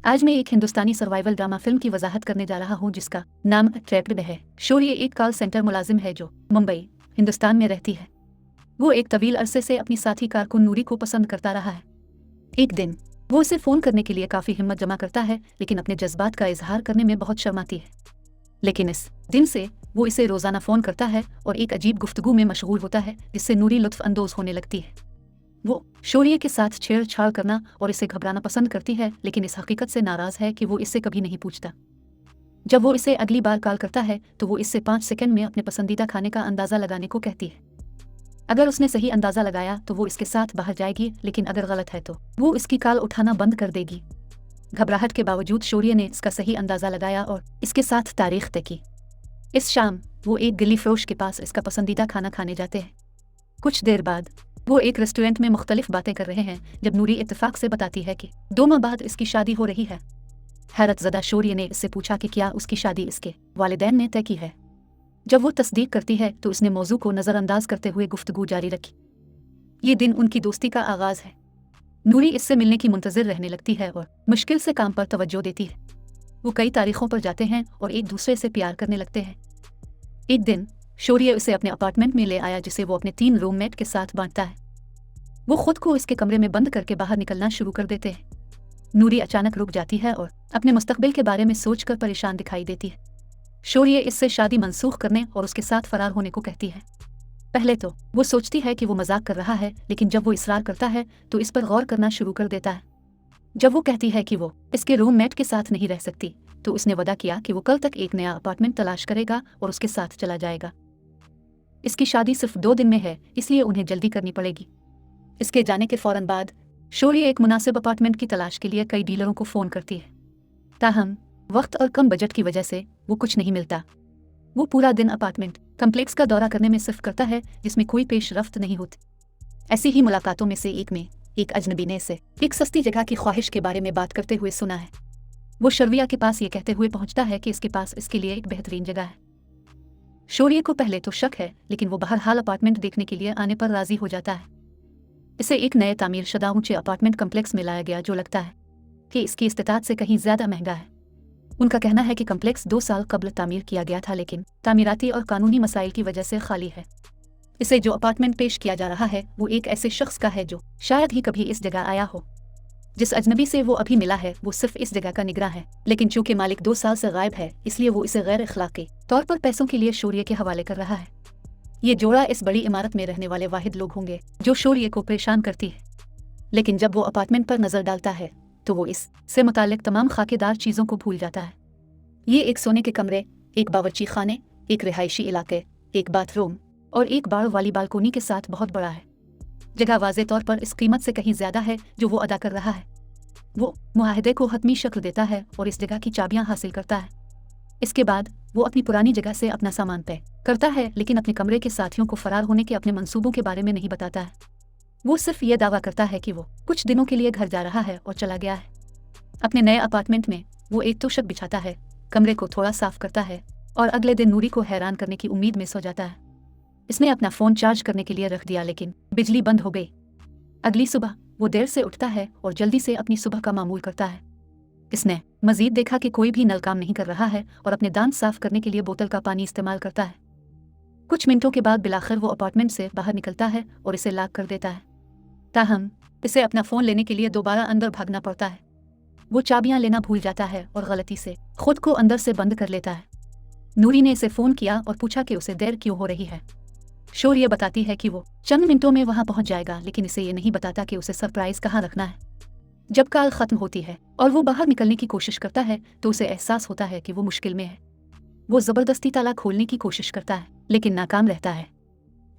आज मैं एक हिंदुस्तानी सर्वाइवल ड्रामा फिल्म की वजाहत करने जा रहा हूँ जिसका नाम ट्रैप्ड है। शौर्य एक कॉल सेंटर मुलाजिम है जो मुंबई, हिंदुस्तान में रहती है। वो एक तवील अरसे से अपनी साथी कारकुन नूरी को पसंद करता रहा है। एक दिन वो उसे फ़ोन करने के लिए काफ़ी हिम्मत जमा करता है, लेकिन अपने जज्बात का इजहार करने में बहुत शर्माती है। लेकिन इस दिन से वो इसे रोज़ाना फ़ोन करता है और एक अजीब गुफ्तगू में मशगूल होता है जिससे नूरी लुत्फ़ अंदोज़ होने लगती है। वो शौर्य के साथ छेड़छाड़ करना और इसे घबराना पसंद करती है, लेकिन इस हकीकत से नाराज़ है कि वो इससे कभी नहीं पूछता। जब वो इसे अगली बार कॉल करता है तो वो इससे 5 सेकंड में अपने पसंदीदा खाने का अंदाज़ा लगाने को कहती है। अगर उसने सही अंदाज़ा लगाया तो वो इसके साथ बाहर जाएगी, लेकिन अगर गलत है तो वो इसकी कॉल उठाना बंद कर देगी। घबराहट के बावजूद शौर्य ने इसका सही अंदाज़ा लगाया और इसके साथ तारीख तय की। इस शाम वो एक गली फरोश के पास इसका पसंदीदा खाना खाने जाते हैं। कुछ देर बाद वो एक रेस्टोरेंट में मुख्तलिफ बातें कर रहे हैं जब नूरी इत्तेफाक से बताती है कि 2 माह बाद इसकी शादी हो रही है। हैरतज़दा शौर्य ने इससे पूछा कि क्या उसकी शादी इसके वालिदैन ने तय की है। जब वो तस्दीक करती है तो उसने मौजू को नज़रअंदाज करते हुए गुफ्तगू जारी रखी। ये दिन उनकी दोस्ती का आगाज़ है। नूरी इससे मिलने की मुंतज़िर रहने लगती है और मुश्किल से काम पर तवज्जो देती है। वो कई तारीखों पर जाते हैं और एक दूसरे से प्यार करने लगते हैं। एक दिन शौर्य उसे अपने अपार्टमेंट में ले आया जिसे वो अपने 3 रूममेट के साथ बांटता है। वो खुद को इसके कमरे में बंद करके बाहर निकलना शुरू कर देते हैं। नूरी अचानक रुक जाती है और अपने मुस्तकबिल के बारे में सोचकर परेशान दिखाई देती है। शौर्य इससे शादी मनसूख करने और उसके साथ फरार होने को कहती है। पहले तो वो सोचती है कि वो मजाक कर रहा है, लेकिन जब वो इसरार करता है तो इस पर गौर करना शुरू कर देता है। जब वो कहती है कि वो इसके रूममेट के साथ नहीं रह सकती तो उसने वादा किया कि वो कल तक एक नया अपार्टमेंट तलाश करेगा और उसके साथ चला जाएगा। इसकी शादी सिर्फ 2 दिन में है, इसलिए उन्हें जल्दी करनी पड़ेगी। इसके जाने के फौरन बाद शौर्य एक मुनासिब अपार्टमेंट की तलाश के लिए कई डीलरों को फ़ोन करती है। ताहम वक्त और कम बजट की वजह से वो कुछ नहीं मिलता। वो पूरा दिन अपार्टमेंट कम्प्लेक्स का दौरा करने में सिर्फ करता है जिसमें कोई पेशरफ्त नहीं होती। ऐसी ही मुलाकातों में से एक में एक अजनबी ने से एक सस्ती जगह की ख्वाहिश के बारे में बात करते हुए सुना है। वो शर्विया के पास ये कहते हुए पहुंचता है कि इसके पास इसके लिए एक बेहतरीन जगह है। शौर्य को पहले तो शक है, लेकिन वो बहरहाल अपार्टमेंट देखने के लिए आने पर राजी हो जाता है। इसे एक नए तामीर शुदा ऊंचे अपार्टमेंट कम्प्लेक्स में लाया गया जो लगता है कि इसकी इस्तेताद से कहीं ज़्यादा महंगा है। उनका कहना है कि कम्प्लेक्स 2 साल कबल तामीर किया गया था, लेकिन तामीराती और कानूनी मसाइल की वजह से खाली है। इसे जो अपार्टमेंट पेश किया जा रहा है वो एक ऐसे शख्स का है जो शायद ही कभी इस जगह आया हो। जिस अजनबी से वो अभी मिला है वो सिर्फ इस जगह का निगरान है, लेकिन चूंकि मालिक 2 साल से गायब है इसलिए वो इसे गैर अखलाकी तौर पर पैसों के लिए शौर्य के हवाले कर रहा है। ये जोड़ा इस बड़ी इमारत में रहने वाले वाहिद लोग होंगे जो शौर्य को परेशान करती है। लेकिन जब वो अपार्टमेंट पर नज़र डालता है तो वो इससे मुताल्लिक तमाम खाकेदार चीज़ों को भूल जाता है। ये एक सोने के कमरे, एक बावर्ची खाने, एक रिहायशी इलाके, एक बाथरूम और एक बाड़ वाली बालकोनी के साथ बहुत बड़ा है। जगह वाज़े तौर पर इस कीमत से कहीं ज़्यादा है जो वो अदा कर रहा है। वो मुआहदे को हतमी शक्ल देता है और इस जगह की चाबियां हासिल करता है। इसके बाद वो अपनी पुरानी जगह से अपना सामान पैक करता है, लेकिन अपने कमरे के साथियों को फरार होने के अपने मंसूबों के बारे में नहीं बताता है। वो सिर्फ ये दावा करता है कि वो कुछ दिनों के लिए घर जा रहा है और चला गया है। अपने नए अपार्टमेंट में वो एक तोशक बिछाता है, कमरे को थोड़ा साफ करता है और अगले दिन नूरी को हैरान करने की उम्मीद में सो जाता है। इसने अपना फ़ोन चार्ज करने के लिए रख दिया, लेकिन बिजली बंद हो गई। अगली सुबह वो देर से उठता है और जल्दी से अपनी सुबह का मामूल करता है। इसने मजीद देखा कि कोई भी नल काम नहीं कर रहा है और अपने दांत साफ करने के लिए बोतल का पानी इस्तेमाल करता है। कुछ मिनटों के बाद बिलाखिर वो अपार्टमेंट से बाहर निकलता है और इसे लॉक कर देता है। ताहम इसे अपना फ़ोन लेने के लिए दोबारा अंदर भागना पड़ता है। वो चाबियां लेना भूल जाता है और गलती से खुद को अंदर से बंद कर लेता है। नूरी ने इसे फ़ोन किया और पूछा कि उसे देर क्यों हो रही है। शौर्य बताती है कि वो चंद मिनटों में वहां पहुंच जाएगा, लेकिन इसे ये नहीं बताता कि उसे सरप्राइज कहाँ रखना है। जब कॉल ख़त्म होती है और वो बाहर निकलने की कोशिश करता है तो उसे एहसास होता है कि वो मुश्किल में है। वो ज़बरदस्ती ताला खोलने की कोशिश करता है, लेकिन नाकाम रहता है।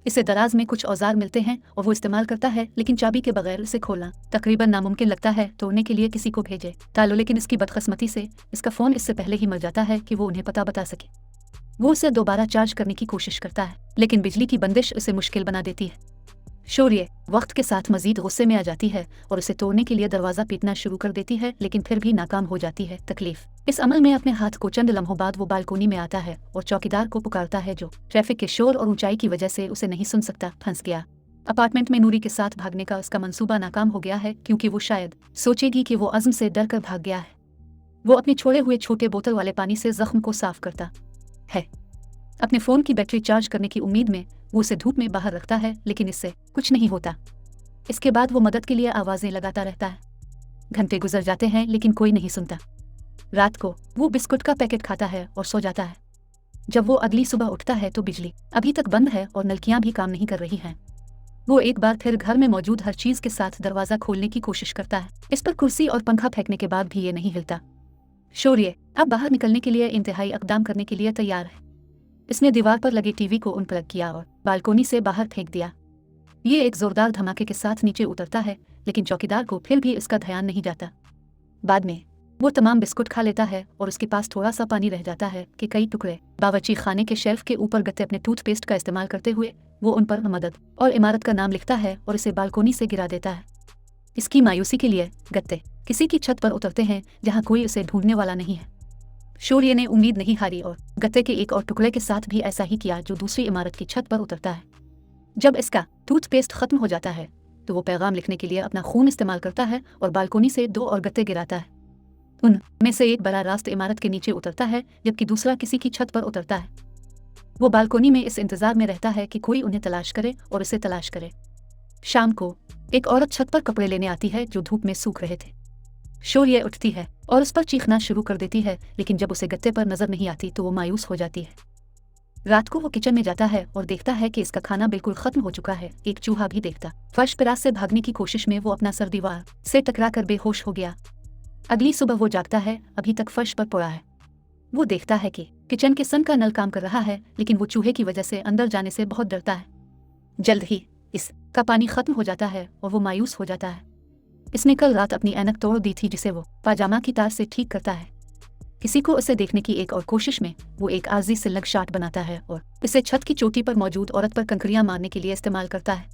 इसे दराज में कुछ औजार मिलते हैं और वो इस्तेमाल करता है, लेकिन चाबी के बगैर इसे खोलना तकरीबन नामुमकिन लगता है। तोड़ने के लिए किसी को भेजे तालो, लेकिन इसकी बदकिस्मती से इसका फ़ोन इससे पहले ही मर जाता है कि वो उन्हें पता बता सके। वो उसे दोबारा चार्ज करने की कोशिश करता है, लेकिन बिजली की बंदिश उसे मुश्किल बना देती है। शौर्य वक्त के साथ मजीद गुस्से में आ जाती है और उसे तोड़ने के लिए दरवाज़ा पीटना शुरू कर देती है, लेकिन फिर भी नाकाम हो जाती है। तकलीफ इस अमल में अपने हाथ को चंद लम्हों बाद वो बालकोनी में आता है और चौकीदार को पुकारता है जो ट्रैफिक के शोर और ऊंचाई की वजह से उसे नहीं सुन सकता। फंस गया। अपार्टमेंट में नूरी के साथ भागने का उसका मंसूबा नाकाम हो गया है, क्योंकि वो शायद सोचेगी कि वो अज़्म से डर कर भाग गया है। वो अपने छोड़े हुए छोटे बोतल वाले पानी से जख्म को साफ करता है। अपने फोन की बैटरी चार्ज करने की उम्मीद में वो उसे धूप में बाहर रखता है, लेकिन इससे कुछ नहीं होता। इसके बाद वो मदद के लिए आवाजें लगाता रहता है। घंटे गुजर जाते हैं लेकिन कोई नहीं सुनता। रात को वो बिस्कुट का पैकेट खाता है और सो जाता है। जब वो अगली सुबह उठता है तो बिजली अभी तक बंद है और नलकियां भी काम नहीं कर रही हैं। वो एक बार फिर घर में मौजूद हर चीज के साथ दरवाजा खोलने की कोशिश करता है। इस पर कुर्सी और पंखा फेंकने के बाद भी ये नहीं हिलता। शौर्य अब बाहर निकलने के लिए इंतहाई इकदाम करने के लिए तैयार है। इसने दीवार पर लगे टीवी को अनप्लग किया और बालकोनी से बाहर फेंक दिया। ये एक जोरदार धमाके के साथ नीचे उतरता है, लेकिन चौकीदार को फिर भी इसका ध्यान नहीं जाता। बाद में वो तमाम बिस्कुट खा लेता है और उसके पास थोड़ा सा पानी रह जाता है कि कई टुकड़े बावर्ची खाने के शेल्फ के ऊपर गत्ते अपने टूथपेस्ट का इस्तेमाल करते हुए वो उन पर मदद और इमारत का नाम लिखता है और इसे बालकोनी से गिरा देता है। इसकी मायूसी के लिए गत्ते किसी की छत पर उतरते हैं जहां कोई उसे ढूंढने वाला नहीं है। शौर्य ने उम्मीद नहीं हारी और गत्ते के एक और टुकड़े के साथ भी ऐसा ही किया जो दूसरी इमारत की छत पर उतरता है। जब इसका टूथपेस्ट खत्म हो जाता है तो वो पैगाम लिखने के लिए अपना खून इस्तेमाल करता है और बालकोनी से 2 और गत्ते गिराता है। उनमें से एक बड़ा रास्त इमारत के नीचे उतरता है जबकि दूसरा किसी की छत पर उतरता है। वो बालकोनी में इस इंतजार में रहता है कि कोई उन्हें तलाश करे और इसे तलाश करे। शाम को एक औरत छत पर कपड़े लेने आती है जो धूप में सूख रहे थे। शौर्य उठती है और उस पर चीखना शुरू कर देती है, लेकिन जब उसे गत्ते पर नजर नहीं आती तो वो मायूस हो जाती है। रात को वो किचन में जाता है और देखता है कि इसका खाना बिल्कुल खत्म हो चुका है। एक चूहा भी देखता। फर्श पर से भागने की कोशिश में वो अपना सर दीवार से टकरा कर बेहोश हो गया। अगली सुबह वो जागता है, अभी तक फर्श पर पड़ा है। वो देखता है कि किचन के सन का नल काम कर रहा है, लेकिन वो चूहे की वजह से अंदर जाने से बहुत डरता है। जल्द ही इसका पानी खत्म हो जाता है और वो मायूस हो जाता है। इसने कल रात अपनी ऐनक तोड़ दी थी जिसे वो पाजामा की तार से ठीक करता है। किसी को उसे देखने की एक और कोशिश में वो एक आर्जी सिल्लक शाट बनाता है और इसे छत की चोटी पर मौजूद औरत पर कंकरियां मारने के लिए इस्तेमाल करता है।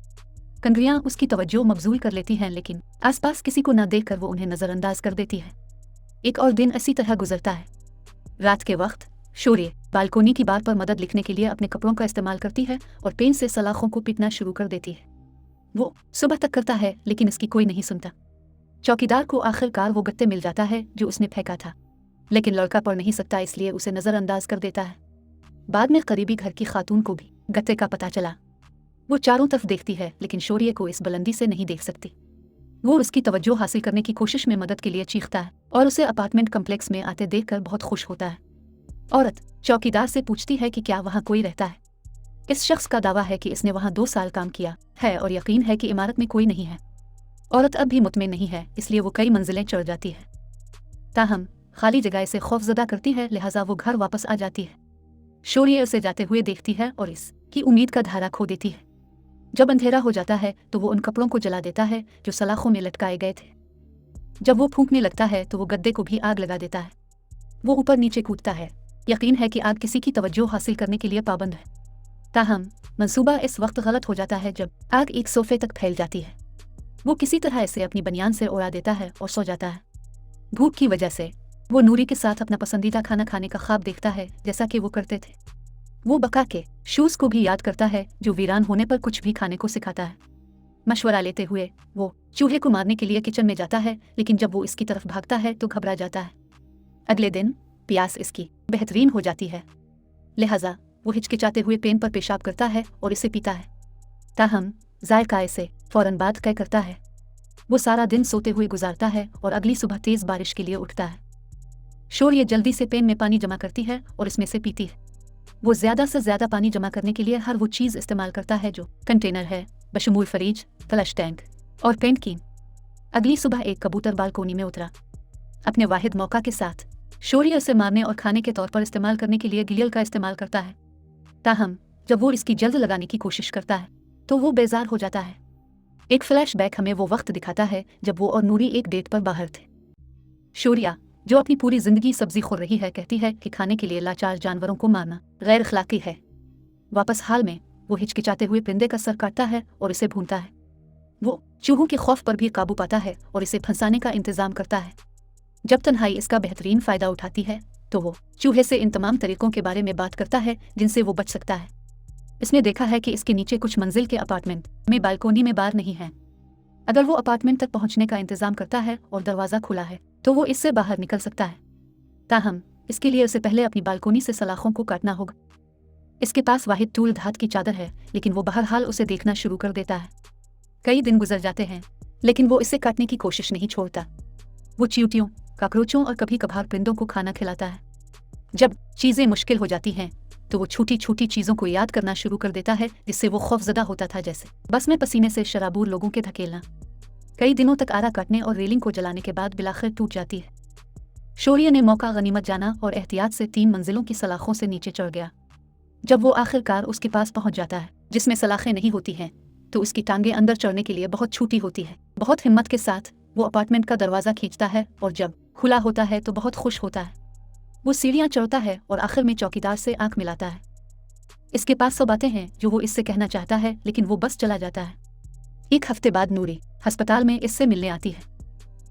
कंकरियां उसकी तवज्जो मबजूल कर लेती हैं, लेकिन आसपास किसी को न देखकर वो उन्हें नजरअंदाज कर देती है। एक और दिन इसी तरह गुजरता है। रात के वक्त शौर्य बालकोनी की बार पर मदद लिखने के लिए अपने कपड़ों का इस्तेमाल करती है और पेन से सलाखों को पीटना शुरू कर देती है। वो सुबह तक करता है लेकिन इसकी कोई नहीं सुनता। चौकीदार को आखिरकार वो गत्ते मिल जाता है जो उसने फेंका था, लेकिन लड़का पढ़ नहीं सकता इसलिए उसे नजरअंदाज कर देता है। बाद में करीबी घर की खातून को भी गत्ते का पता चला। वो चारों तरफ देखती है लेकिन शौर्य को इस बुलंदी से नहीं देख सकती। वो उसकी तवज्जो हासिल करने की कोशिश में मदद के लिए चीखता है और उसे अपार्टमेंट कम्प्लेक्स में आते देखकर बहुत खुश होता है। औरत चौकीदार से पूछती है कि क्या वहाँ कोई रहता है। इस शख्स का दावा है कि इसने वहाँ 2 साल काम किया है और यकीन है कि इमारत में कोई नहीं है। औरत अब भी मुतमिन नहीं है, इसलिए वो कई मंजिलें चढ़ जाती है। ताहम खाली जगह इसे खौफजदा करती है, लिहाजा वो घर वापस आ जाती है। शौर्य उसे जाते हुए देखती है और इसकी उम्मीद का धारा खो देती है। जब अंधेरा हो जाता है तो वो उन कपड़ों को जला देता है जो सलाखों में लटकाए गए थे। जब वो फूंकने लगता है तो वो गद्दे को भी आग लगा देता है। वो ऊपर नीचे कूदता है। यकीन है कि आग किसी की तवज्जो हासिल करने के लिए पाबंद है। ताहम मंसूबा इस वक्त गलत हो जाता है जब आग एक सोफे तक फैल जाती है। वो किसी तरह इसे अपनी बनियान से उड़ा देता है और सो जाता है। भूख की वजह से वो नूरी के साथ अपना पसंदीदा खाना खाने का ख्वाब देखता है जैसा कि वो करते थे। वो बका के शूज को भी याद करता है जो वीरान होने पर कुछ भी खाने को सिखाता है। मशवरा लेते हुए वो चूहे को मारने के लिए किचन में जाता है, लेकिन जब वो इसकी तरफ भागता है तो घबरा जाता है। अगले दिन प्यास इसकी बेहतरीन हो जाती है, लिहाजा वो हिचकिचाते हुए पेन पर पेशाब करता है और इसे पीता है। ताहम जायका इसे फौरन बाद तय करता है। वो सारा दिन सोते हुए गुजारता है और अगली सुबह तेज बारिश के लिए उठता है। शौर्य जल्दी से पेन में पानी जमा करती है और इसमें से पीती है। वो ज्यादा से ज्यादा पानी जमा करने के लिए हर वो चीज इस्तेमाल करता है जो कंटेनर है, बशमूल फ्रिज, फ्लश टैंक और पेंट की। अगली सुबह एक कबूतर बालकोनी में उतरा। अपने वाहिद मौका के साथ शौर्य उसे मारने और खाने के तौर पर इस्तेमाल करने के लिए गिलियल का इस्तेमाल करता है। ताहम जब वो इसकी जल्द लगाने की कोशिश करता है तो वो बेजार हो जाता है। एक फ्लैशबैक हमें वो वक्त दिखाता है जब वो और नूरी एक डेट पर बाहर थे। शौर्य जो अपनी पूरी जिंदगी सब्जी खो रही है कहती है कि खाने के लिए लाचार जानवरों को मारना गैर अखलाकी है। वापस हाल में वो हिचकिचाते हुए परिंदे का सर काटता है और इसे भूनता है। वो चूहों के खौफ पर भी काबू पाता है और इसे फंसाने का इंतजाम करता है। जब तन्हाई इसका बेहतरीन फायदा उठाती है तो वो चूहे से इन तमाम तरीकों के बारे में बात करता है जिनसे वो बच सकता है। इसने देखा है कि इसके नीचे कुछ मंजिल के अपार्टमेंट में बालकोनी में बार नहीं है। अगर वो अपार्टमेंट तक पहुंचने का इंतजाम करता है और दरवाजा खुला है तो वो इससे बाहर निकल सकता है। ताहम इसके लिए उसे पहले अपनी बालकोनी से सलाखों को काटना होगा। इसके पास वाहिद टूल धात की चादर है, लेकिन वो बहरहाल उसे देखना शुरू कर देता है। कई दिन गुजर जाते हैं, लेकिन वो इसे काटने की कोशिश नहीं छोड़ता। वो चींटियों, काकरोचों और कभी कभार परिंदों को खाना खिलाता है। जब चीजें मुश्किल हो जाती हैं, तो वो छोटी छोटी चीजों को याद करना शुरू कर देता है, जिससे वो खौफजदा होता था, जैसे बस में पसीने से शराबूर लोगों के धकेलना। कई दिनों तक आरा काटने और रेलिंग को जलाने के बाद बिलाखिर टूट जाती है। शौर्य ने मौका गनीमत जाना और एहतियात से 3 मंजिलों की सलाखों से नीचे चढ़ गया। जब वो आखिरकार उसके पास पहुंच जाता है, जिसमें सलाखें नहीं होती हैं, तो उसकी टांगें अंदर चढ़ने के लिए बहुत छोटी होती है। बहुत हिम्मत के साथ वो अपार्टमेंट का दरवाज़ा खींचता है और जब खुला होता है तो बहुत खुश होता है। वो सीढ़ियाँ चढ़ता है और आखिर में चौकीदार से आंख मिलाता है। इसके पास सब बातें हैं जो वो इससे कहना चाहता है, लेकिन वो बस चला जाता है। 1 हफ्ते बाद नूरी अस्पताल में इससे मिलने आती है।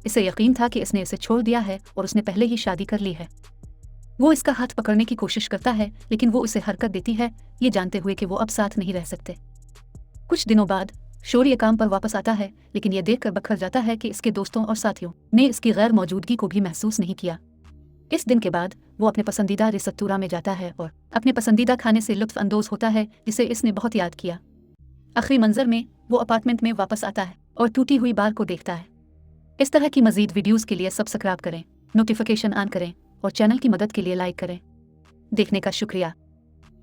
इसे यकीन था कि इसने इसे छोड़ दिया है और उसने पहले ही शादी कर ली है। वो इसका हाथ पकड़ने की कोशिश करता है, लेकिन वो उसे हरकत देती है, ये जानते हुए कि वो अब साथ नहीं रह सकते। कुछ दिनों बाद शौर्य काम पर वापस आता है, लेकिन यह देखकर बखर जाता है कि इसके दोस्तों और साथियों ने इसकी गैर मौजूदगी को भी महसूस नहीं किया। इस दिन के बाद वो अपने पसंदीदा रेस्तोरां में जाता है और अपने पसंदीदा खाने से लुत्फ अंदोज होता है, जिसे इसने बहुत याद किया। आखिरी मंजर में वो अपार्टमेंट में वापस आता है और टूटी हुई बार को देखता है। इस तरह की मजीद वीडियोस के लिए सब्सक्राइब करें, नोटिफिकेशन ऑन करें और चैनल की मदद के लिए लाइक करें। देखने का शुक्रिया।